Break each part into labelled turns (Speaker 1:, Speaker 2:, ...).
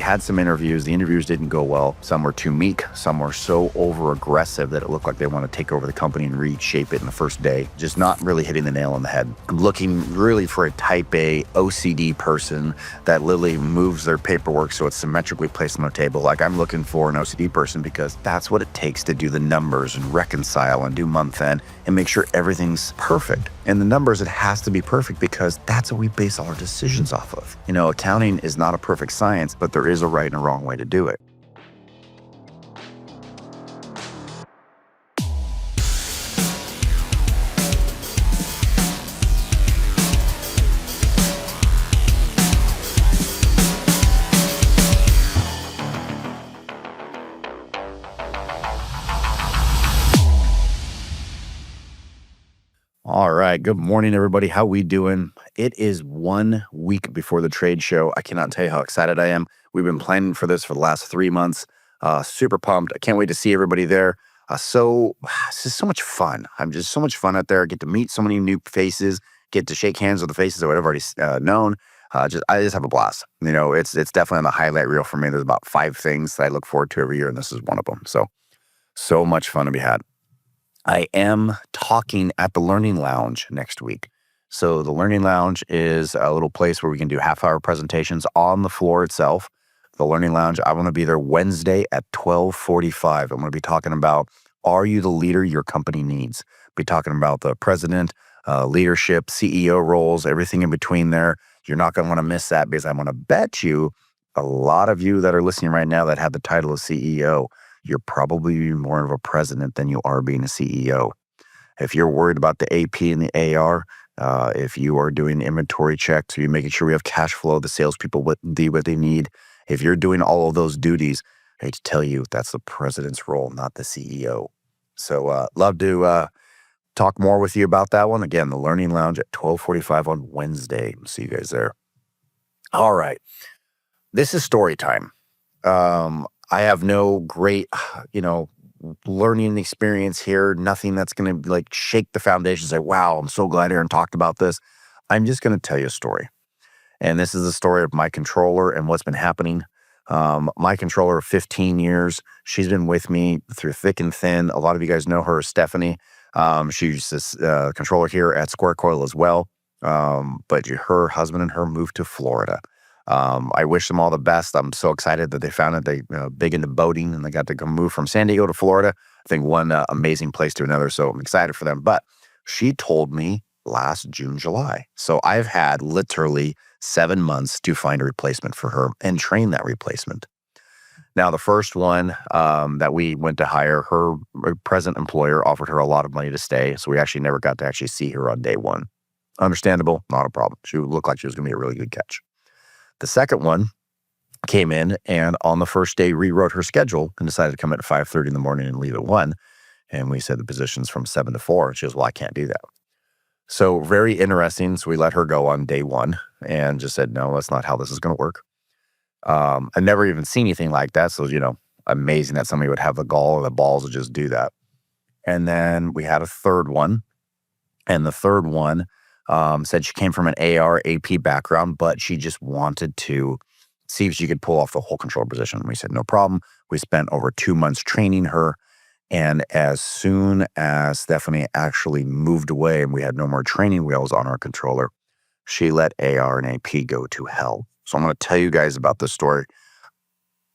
Speaker 1: had some interviews. The interviews didn't go well. Some were too meek. Some were so over aggressive that it looked like they want to take over the company and reshape it in the first day. Just not really hitting the nail on the head. I'm looking really for a type A OCD person that literally moves their paperwork so it's symmetrically placed on the table. Like, I'm looking for an OCD person because that's what it takes to do the numbers and reconcile and do month end and make sure everything's perfect. And the numbers, it has to be perfect because that's what we base all our decisions off of. You know, accounting is not a perfect science, but there is a right and a wrong way to do it. All right. Good morning, everybody. How we doing? It is 1 week before the trade show. I cannot tell you how excited I am. We've been planning for this for the last 3 months. Super pumped. I can't wait to see everybody there. It's just so much fun. I'm just so much fun out there. I get to meet so many new faces, get to shake hands with the faces that I've already known. I just have a blast. You know, it's definitely on the highlight reel for me. There's about 5 things that I look forward to every year, and this is one of them. So much fun to be had. I am talking at the Learning Lounge next week. So the Learning Lounge is a little place where we can do half-hour presentations on the floor itself. The Learning Lounge, I want to be there Wednesday at 12:45. I'm going to be talking about, are you the leader your company needs? Be talking about the president, leadership, CEO roles, everything in between there. You're not going to want to miss that because I'm going to bet you a lot of you that are listening right now that have the title of CEO, you're probably more of a president than you are being a CEO. If you're worried about the AP and the AR, if you are doing inventory checks, you're making sure we have cash flow, the salespeople what they need. If you're doing all of those duties, I hate to tell you, that's the president's role, not the CEO. So love to talk more with you about that one. Again, the Learning Lounge at 12:45 on Wednesday. See you guys there. All right. This is story time. I have no great, learning experience here. Nothing that's going to like shake the foundation. Say, wow, I'm so glad Aaron talked about this. I'm just going to tell you a story. And this is the story of my controller and what's been happening. My controller of 15 years, she's been with me through thick and thin. A lot of you guys know her as Stephanie. She's this controller here at SquareCoil as well. But her husband and her moved to Florida. I wish them all the best. I'm so excited that they found it. They big into boating and they got to come move from San Diego to Florida. I think one amazing place to another. So I'm excited for them. But she told me last June, July. So I've had literally 7 months to find a replacement for her and train that replacement. Now, the first one that we went to hire, her present employer offered her a lot of money to stay. So we actually never got to actually see her on day one. Understandable, not a problem. She looked like she was going to be a really good catch. The second one came in and on the first day rewrote her schedule and decided to come in at 5:30 in the morning and leave at 1. And we said the position's from 7 to 4. And she goes, well, I can't do that. So very interesting. So we let her go on day 1 and just said, no, that's not how this is going to work. I've never even seen anything like that. So, amazing that somebody would have the gall or the balls to just do that. And then we had a third one. And the third one said she came from an AR, AP background, but she just wanted to see if she could pull off the whole control position. We said, no problem. We spent over 2 months training her. And as soon as Stephanie actually moved away and we had no more training wheels on our controller, she let AR and AP go to hell. So I'm going to tell you guys about this story.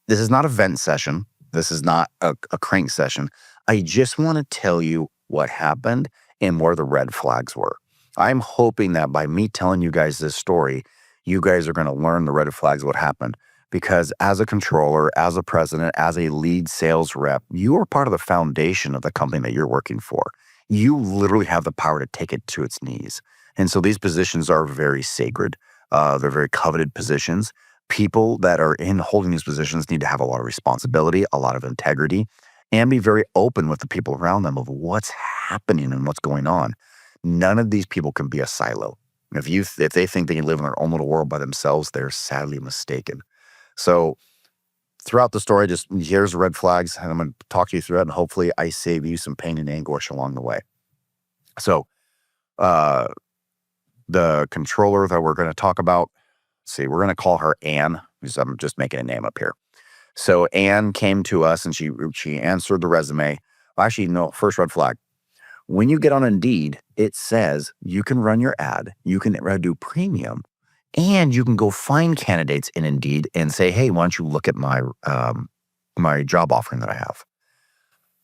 Speaker 1: This is not a vent session. This is not a crank session. I just want to tell you what happened and where the red flags were. I'm hoping that by me telling you guys this story, you guys are going to learn the red flags of what happened. Because as a controller, as a president, as a lead sales rep, you are part of the foundation of the company that you're working for. You literally have the power to take it to its knees. And so these positions are very sacred. They're very coveted positions. People that are in holding these positions need to have a lot of responsibility, a lot of integrity, and be very open with the people around them of what's happening and what's going on. None of these people can be a silo. If they think they can live in their own little world by themselves, they're sadly mistaken. So throughout the story, just here's the red flags, and I'm going to talk you through it, and hopefully I save you some pain and anguish along the way. So the controller that we're going to talk about, we're going to call her Ann. I'm just making a name up here. So Anne came to us and she answered the resume. Well, actually, no, first red flag. When you get on Indeed, it says you can run your ad, you can do premium, and you can go find candidates in Indeed and say, hey, why don't you look at my job offering that I have?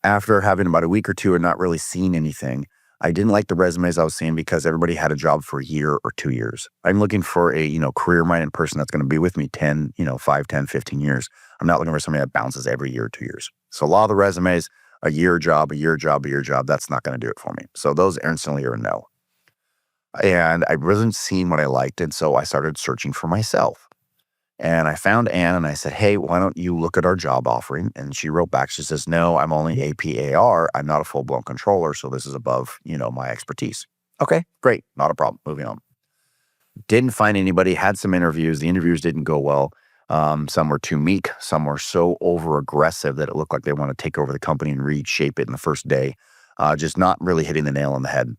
Speaker 1: After having about a week or two and not really seeing anything, I didn't like the resumes I was seeing because everybody had a job for a year or 2 years. I'm looking for a, career-minded person that's going to be with me 10, 5, 10, 15 years. I'm not looking for somebody that bounces every year or 2 years. So a lot of the resumes, a year job, a year job, a year job, that's not going to do it for me. So those instantly are a no. And I wasn't seeing what I liked. And so I started searching for myself. And I found Anne and I said, hey, why don't you look at our job offering? And she wrote back, she says, no, I'm only APAR. I'm not a full-blown controller. So this is above, my expertise. Okay, great. Not a problem. Moving on. Didn't find anybody, had some interviews. The interviews didn't go well. Some were too meek. Some were so over aggressive that it looked like they want to take over the company and reshape it in the first day. Just not really hitting the nail on the head.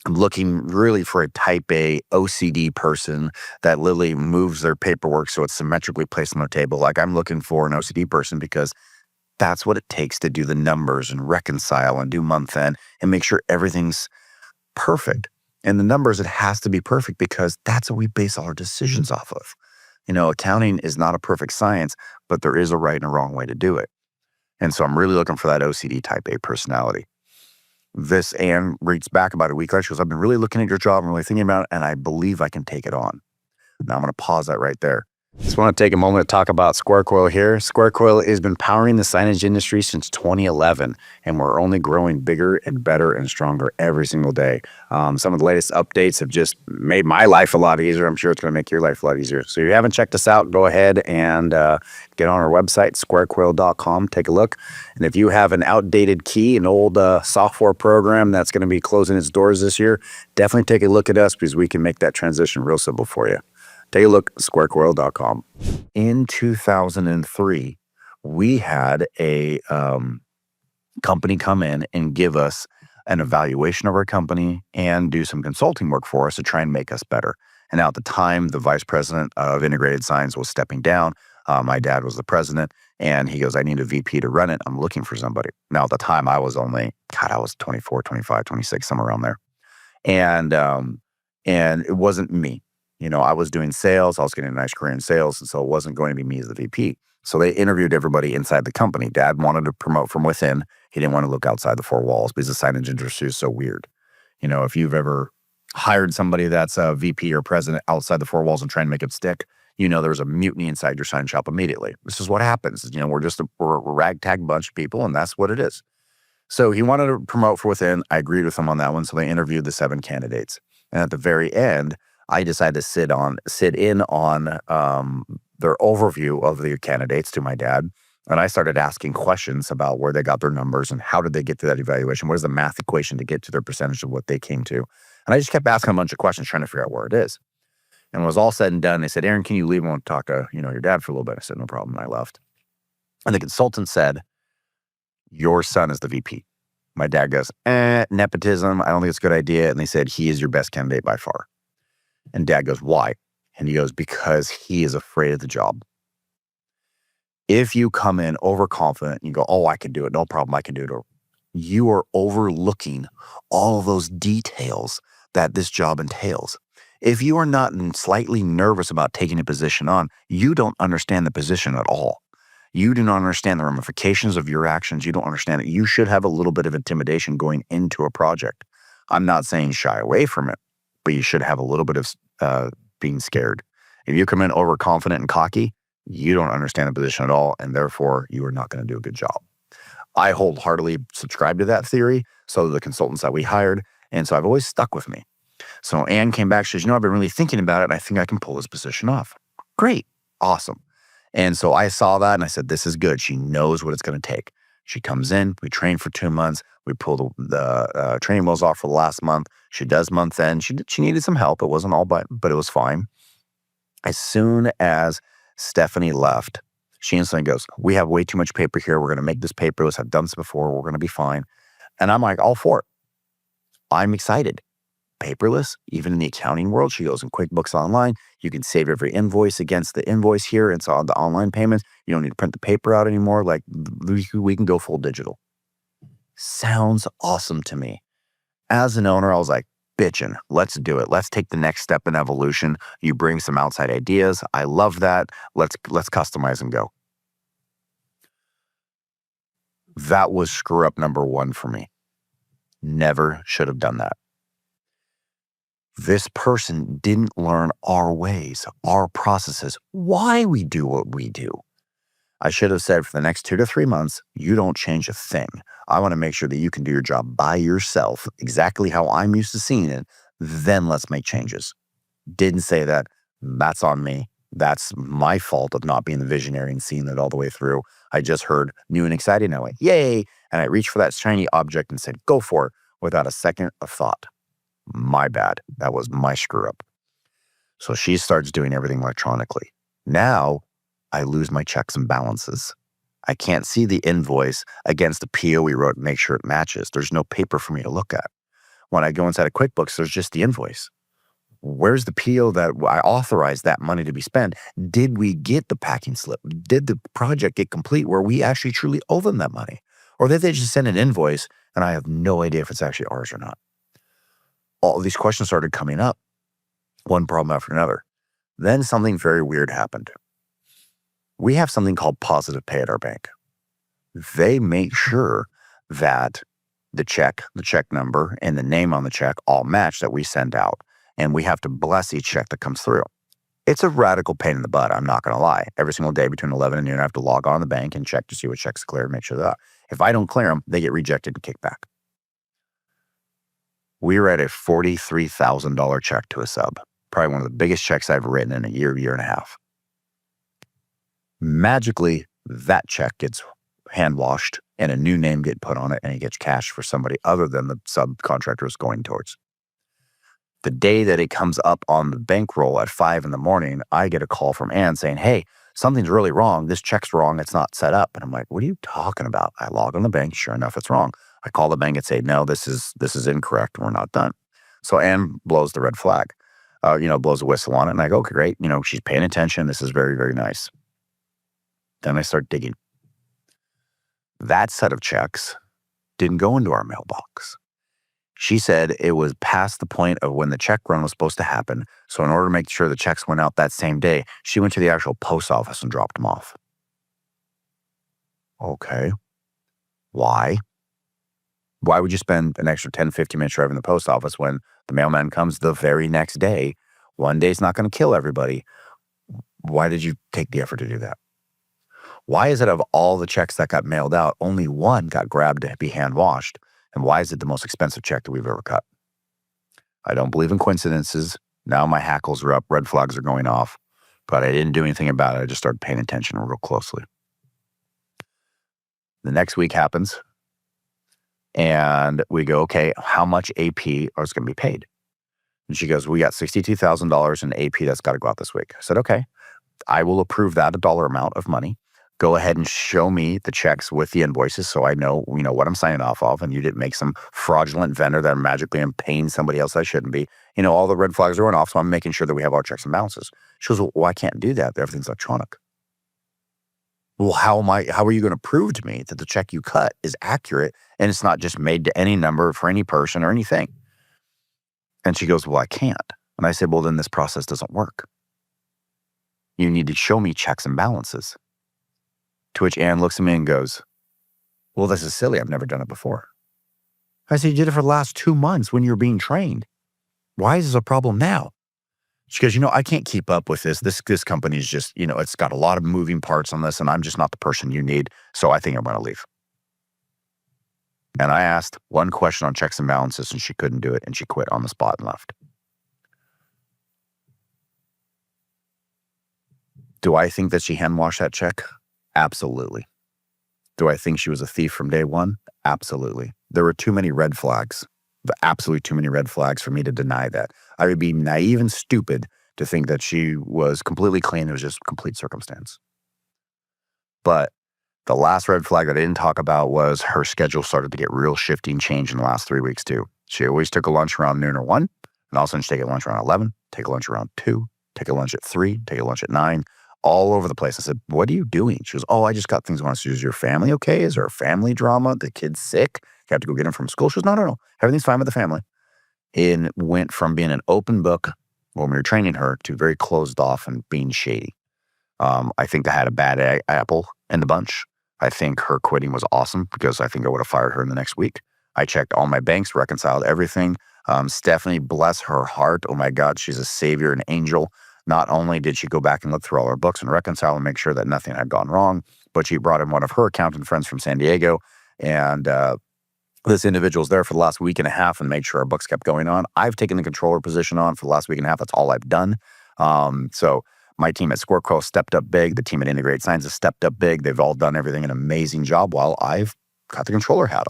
Speaker 1: I'm looking really for a type A OCD person that literally moves their paperwork so it's symmetrically placed on the table. Like I'm looking for an OCD person because that's what it takes to do the numbers and reconcile and do month end and make sure everything's perfect. And the numbers, it has to be perfect because that's what we base all our decisions off of. Accounting is not a perfect science, but there is a right and a wrong way to do it. And so I'm really looking for that OCD type A personality. This Anne reads back about a week later. She goes, I've been really looking at your job and really thinking about it, and I believe I can take it on. Now I'm going to pause that right there. Just want to take a moment to talk about SquareCoil here. SquareCoil has been powering the signage industry since 2011, and we're only growing bigger and better and stronger every single day. Some of the latest updates have just made my life a lot easier. I'm sure it's going to make your life a lot easier. So if you haven't checked us out, go ahead and get on our website, squarecoil.com. Take a look. And if you have an outdated key, an old software program that's going to be closing its doors this year, definitely take a look at us because we can make that transition real simple for you. Take a look at SquareCoil.com. In 2003, we had a company come in and give us an evaluation of our company and do some consulting work for us to try and make us better. And now at the time, the vice president of integrated signs was stepping down. My dad was the president, and he goes, I need a VP to run it. I'm looking for somebody. Now at the time, I was 24, 25, 26, somewhere around there. And it wasn't me. I was doing sales. I was getting a nice career in sales. And so it wasn't going to be me as the VP. So they interviewed everybody inside the company. Dad wanted to promote from within. He didn't want to look outside the four walls because the signage industry is so weird. If you've ever hired somebody that's a VP or president outside the four walls and trying to make it stick, there's a mutiny inside your sign shop immediately. This is what happens. We're a ragtag bunch of people, and that's what it is. So he wanted to promote from within. I agreed with him on that one. So they interviewed the 7 candidates. And at the very end, I decided to sit in on their overview of the candidates to my dad. And I started asking questions about where they got their numbers and how did they get to that evaluation? What is the math equation to get to their percentage of what they came to? And I just kept asking a bunch of questions trying to figure out where it is. And when it was all said and done, they said, Aaron, can you leave? I want to talk to your dad for a little bit. I said, no problem. And I left. And the consultant said, your son is the VP. My dad goes, nepotism. I don't think it's a good idea. And they said, he is your best candidate by far. And dad goes, why? And he goes, because he is afraid of the job. If you come in overconfident and you go, oh, I can do it. No problem. I can do it. You are overlooking all of those details that this job entails. If you are not slightly nervous about taking a position on, you don't understand the position at all. You do not understand the ramifications of your actions. You don't understand it. You should have a little bit of intimidation going into a project. I'm not saying shy away from it, but you should have a little bit of being scared. If you come in overconfident and cocky, you don't understand the position at all, and therefore you are not going to do a good job. I wholeheartedly subscribe to that theory, so do the consultants that we hired, and so I've always stuck with me. So Anne came back, she says, I've been really thinking about it, and I think I can pull this position off. Great. Awesome. And so I saw that, and I said, this is good. She knows what it's going to take. She comes in, we train for 2 months, we pull the training wheels off for the last month. She does month end. She needed some help. It wasn't all but it was fine. As soon as Stephanie left, she instantly goes, we have way too much paper here. We're going to make this paperless. I've done this before. We're going to be fine. And I'm like, all for it. I'm excited. paperless, even in the accounting world. She goes, in QuickBooks Online, you can save every invoice against the invoice here. It's on the online payments. You don't need to print the paper out anymore. Like, we can go full digital. Sounds awesome to me. As an owner, I was like, bitchin', let's do it. Let's take the next step in evolution. You bring some outside ideas. I love that. Let's customize and go. That was screw up number one for me. Never should have done that. This person didn't learn our ways, our processes, why we do what we do. I should have said, for the next 2 to 3 months, you don't change a thing. I want to make sure that you can do your job by yourself, exactly how I'm used to seeing it. Then let's make changes. Didn't say that. That's on me. That's my fault of not being the visionary and seeing it all the way through. I just heard new and exciting. And I went, yay. And I reached for that shiny object and said, go for it, without a second of thought. My bad. That was my screw up. So she starts doing everything electronically. Now I lose my checks and balances. I can't see the invoice against the PO we wrote and make sure it matches. There's no paper for me to look at. When I go inside of QuickBooks, there's just the invoice. Where's the PO that I authorized that money to be spent? Did we get the packing slip? Did the project get complete where we actually truly owe them that money? Or did they just send an invoice and I have no idea if it's actually ours or not? All of these questions started coming up, one problem after another. Then something very weird happened. We have something called positive pay at our bank. They make sure that the check number, and the name on the check all match that we send out. And we have to bless each check that comes through. It's a radical pain in the butt, I'm not going to lie. Every single day between 11 and noon, I have to log on the bank and check to see what checks clear and make sure that. If I don't clear them, they get rejected and kicked back. We were at a $43,000 check to a sub. Probably one of the biggest checks I've written in a year and a half. Magically, that check gets hand washed and a new name gets put on it and it gets cashed for somebody other than the subcontractor is going towards. The day that it comes up on the bankroll at 5 a.m, I get a call from Ann saying, hey, something's really wrong. This check's wrong. It's not set up. And I'm like, what are you talking about? I log on the bank. Sure enough, it's wrong. I call the bank and say, no, this is incorrect. We're not done. So Ann blows the red flag, blows a whistle on it. And I go, okay, great. She's paying attention. This is very, very nice. Then I start digging. That set of checks didn't go into our mailbox. She said it was past the point of when the check run was supposed to happen. So in order to make sure the checks went out that same day, she went to the actual post office and dropped them off. Okay. Why? Why would you spend an extra 10, 15 minutes driving to the post office when the mailman comes the very next day? One day's not going to kill everybody. Why did you take the effort to do that? Why is it of all the checks that got mailed out, only one got grabbed to be hand washed? And why is it the most expensive check that we've ever cut? I don't believe in coincidences. Now my hackles are up, red flags are going off, but I didn't do anything about it. I just started paying attention real closely. The next week happens, and we go, okay, how much AP is going to be paid? And she goes, we got $62,000 in AP that's got to go out this week. I said, okay, I will approve that a dollar amount of money. Go ahead and show me the checks with the invoices so I know, what I'm signing off of, and you didn't make some fraudulent vendor that magically I'm paying somebody else I shouldn't be. All the red flags are going off, so I'm making sure that we have our checks and balances. She goes, well, I can't do that. Everything's electronic. Well, how are you going to prove to me that the check you cut is accurate and it's not just made to any number for any person or anything? And she goes, well, I can't. And I said, well, then this process doesn't work. You need to show me checks and balances. To which Ann looks at me and goes, well, this is silly. I've never done it before. I said, you did it for the last 2 months when you were being trained. Why is this a problem now? She goes, I can't keep up with this. This company is just, it's got a lot of moving parts on this, and I'm just not the person you need. So I think I'm going to leave. And I asked one question on checks and balances, and she couldn't do it, and she quit on the spot and left. Do I think that she hand washed that check? Absolutely. Do I think she was a thief from day one? Absolutely. There were too many red flags, absolutely too many red flags for me to deny that. I would be naive and stupid to think that she was completely clean. It was just complete circumstance. But the last red flag that I didn't talk about was her schedule started to get real shifty and change in the last 3 weeks too. She always took a lunch around noon or 1. And all of a sudden, she take a lunch around 11, take a lunch around 2, take a lunch at 3, take a lunch at 9, all over the place. I said, what are you doing? She goes, oh, I just got things going on. So is your family okay? Is there a family drama? The kid's sick? You have to go get him from school? She goes, no. Everything's fine with the family. It went from being an open book when we were training her to very closed off and being shady. I think I had a bad apple in the bunch. I think her quitting was awesome because I think I would have fired her in the next week. I checked all my banks, reconciled everything. Stephanie, bless her heart. Oh my God, she's a savior, an angel. Not only did she go back and look through all her books and reconcile and make sure that nothing had gone wrong, but she brought in one of her accountant friends from San Diego. And this individual's there for the last week and a half and made sure our books kept going on. I've taken the controller position on for the last week and a half. That's all I've done. So my team at SquareCoil stepped up big. The team at Integrate Signs has stepped up big. They've all done everything an amazing job while I've got the controller hat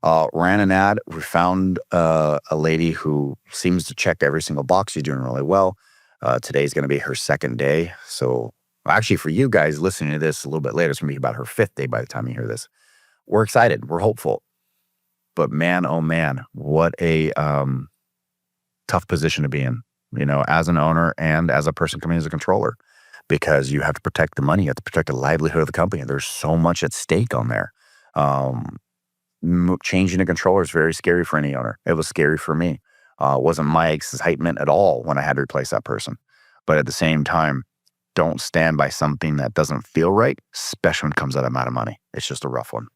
Speaker 1: on. Ran an ad. We found a lady who seems to check every single box. She's doing really well. Today's going to be her second day. So actually for you guys listening to this a little bit later, it's going to be about her 5th day by the time you hear this. We're excited. We're hopeful. But man, oh man, what a tough position to be in, as an owner and as a person coming as a controller, because you have to protect the money. You have to protect the livelihood of the company. There's so much at stake on there. Changing a controller is very scary for any owner. It was scary for me. It wasn't my excitement at all when I had to replace that person. But at the same time, don't stand by something that doesn't feel right, especially when it comes at that amount of money. It's just a rough one.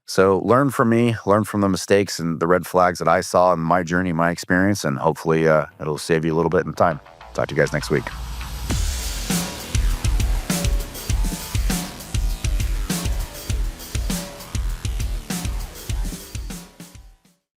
Speaker 1: So learn from me, learn from the mistakes and the red flags that I saw in my journey, my experience, and hopefully it'll save you a little bit in time. Talk to you guys next week.